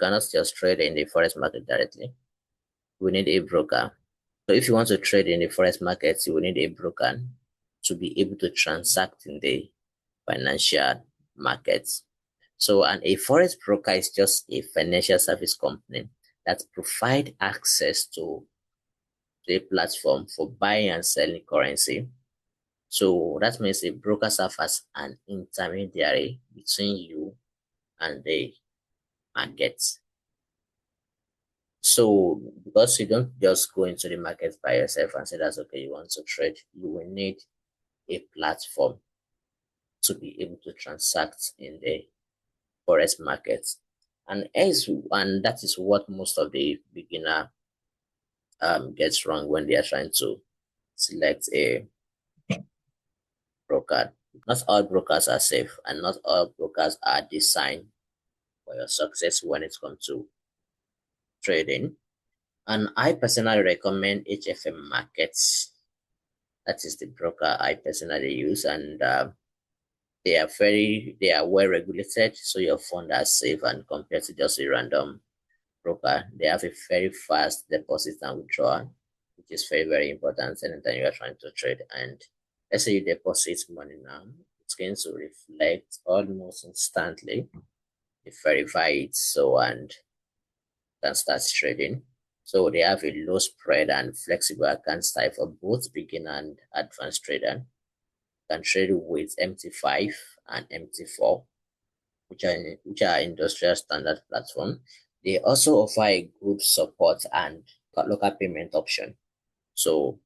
cannot just trade in the forex market directly. We need a broker. So if you want to trade in the forex market, you will need a broker to be able to transact in the financial markets. So, and a forex broker is just a financial service company that provide access to a platform for buying and selling currency. So that means a broker serves as an intermediary between you and the market. So because you don't just go into the market by yourself and say that's okay, you want to trade, you will need a platform to be able to transact in the forex market. And that is what most of the beginner gets wrong when they are trying to select a broker. Not all brokers are safe, and not all brokers are designed for your success when it comes to trading. And I personally recommend HFM markets. That is the broker I personally use, and they are well regulated, so your funds are safe. And compared to just a random broker, they have a very fast deposit and withdrawal, which is very important anytime you are trying to trade. And let's say you deposit money now, it's going to reflect almost instantly. You verify it, so and can start trading. So they have a low spread and flexible account style for both beginner and advanced trader. You can trade with MT5 and MT4, which are industrial standard platform. They also offer a group support and local payment option. So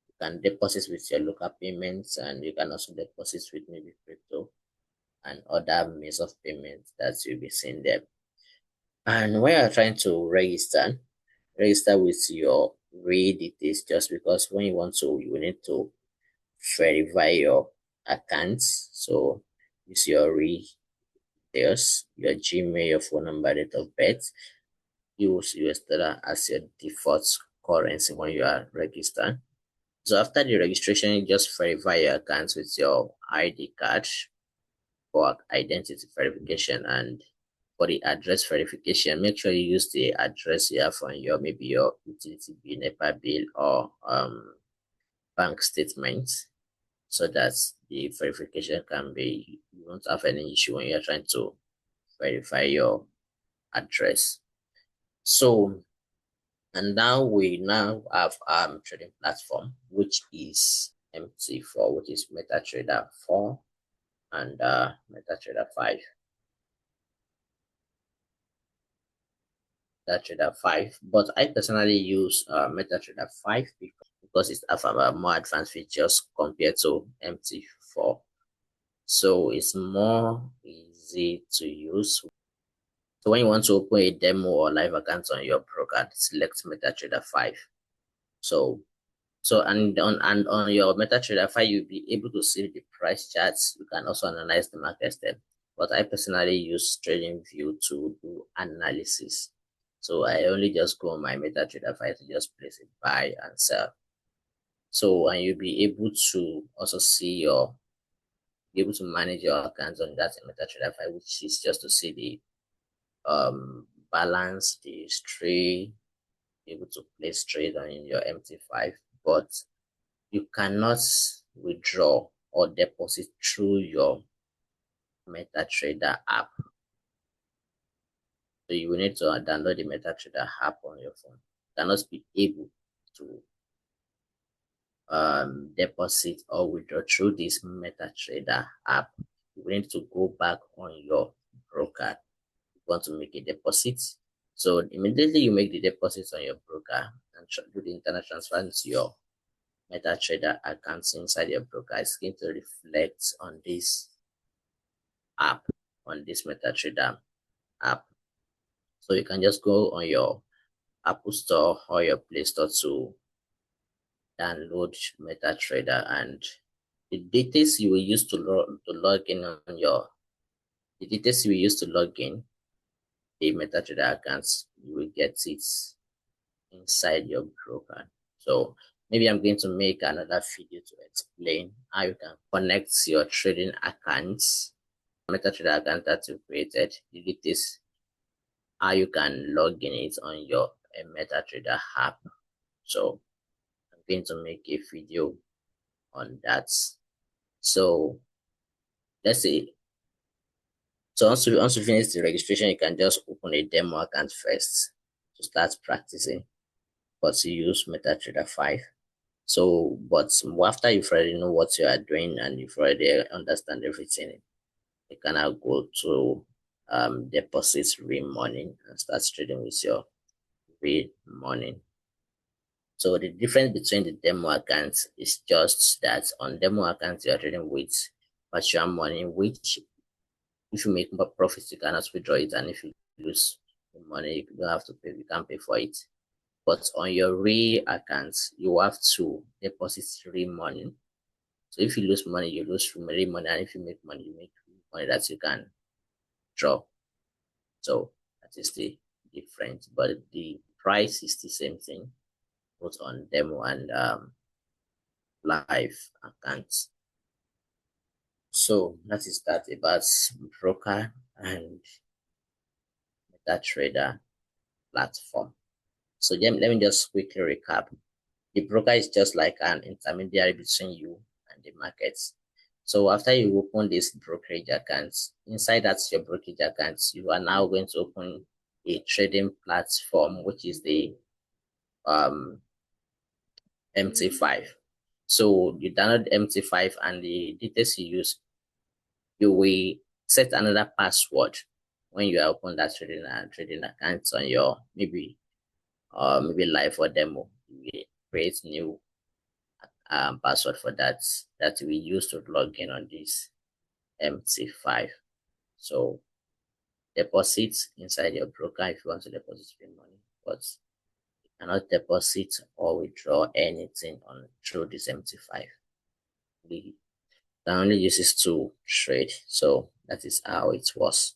you can deposit with your local payments, and you can also deposit with maybe crypto and other means of payment that you'll be seeing there. And when you're trying to register with your real details, just because when you want to, you need to verify your accounts. So use your real details, your Gmail, your phone number, date of birth. Use US dollar as your default currency when you are registered. So after the registration, you just verify your accounts with your ID card for identity verification. And for the address verification, make sure you use the address you have on your maybe your utility bill, NEPA bill, or bank statement, so that the verification can be, you won't have any issue when you're trying to verify your address. So, and now we have trading platform, which is MT4, which is MetaTrader 4 and MetaTrader 5. MetaTrader 5, but I personally use MetaTrader 5 because it has more advanced features compared to MT4. So it's more easy to use. So when you want to open a demo or live account on your broker, select MetaTrader 5. So and on your MetaTrader 5, you'll be able to see the price charts. You can also analyze the market step. But I personally use TradingView to do analysis. So I only just go on my MetaTrader 5 to just place a buy and sell. So, and you'll be able to also see be able to manage your accounts on that MetaTrader 5, which is just to see the balance, the history, be able to place trade on your MT5, but you cannot withdraw or deposit through your MetaTrader app. So you will need to download the MetaTrader app on your phone. You cannot be able to deposit or withdraw through this MetaTrader app. You will need to go back on your broker. You want to make a deposit. So immediately you make the deposit on your broker and do the internal transfer into your MetaTrader accounts inside your broker. It's going to reflect on this app, on this MetaTrader app. So you can just go on your Apple Store or your Play Store to download MetaTrader, and the details you will use to log in on your the details you will use to log in the MetaTrader accounts, you will get it inside your broker. So maybe I'm going to make another video to explain how you can connect your trading accounts, MetaTrader account that you created, the details how you can log in it on your MetaTrader app. So I'm going to make a video on that. So let's say, so once you finish the registration, you can just open a demo account first to start practicing, but you use MetaTrader 5. So, but after you've already know what you are doing and you've already understand everything, you can now go to deposit real money and start trading with your real money. So the difference between the demo accounts is just that on demo accounts you are trading with virtual money, which if you make more profits you cannot withdraw it, and if you lose money you don't have to pay, you can't pay for it. But on your real accounts you have to deposit real money. So if you lose money, you lose real money, and if you make money, you make money that you can draw. So that is the difference, but the price is the same thing, both on demo and live accounts. So that is that about broker and MetaTrader platform. So let me just quickly recap. The broker is just like an intermediary between you and the markets. So after you open this brokerage account, inside that's your brokerage account, you are now going to open a trading platform, which is the MT5. So you download MT5, and the details you use, you will set another password when you open that trading account on your maybe live or demo. You create new password for that we use to log in on this MT5. So deposit inside your broker if you want to deposit your money, but you cannot deposit or withdraw anything on through this MT5. We can only use this to trade. So that is how it was.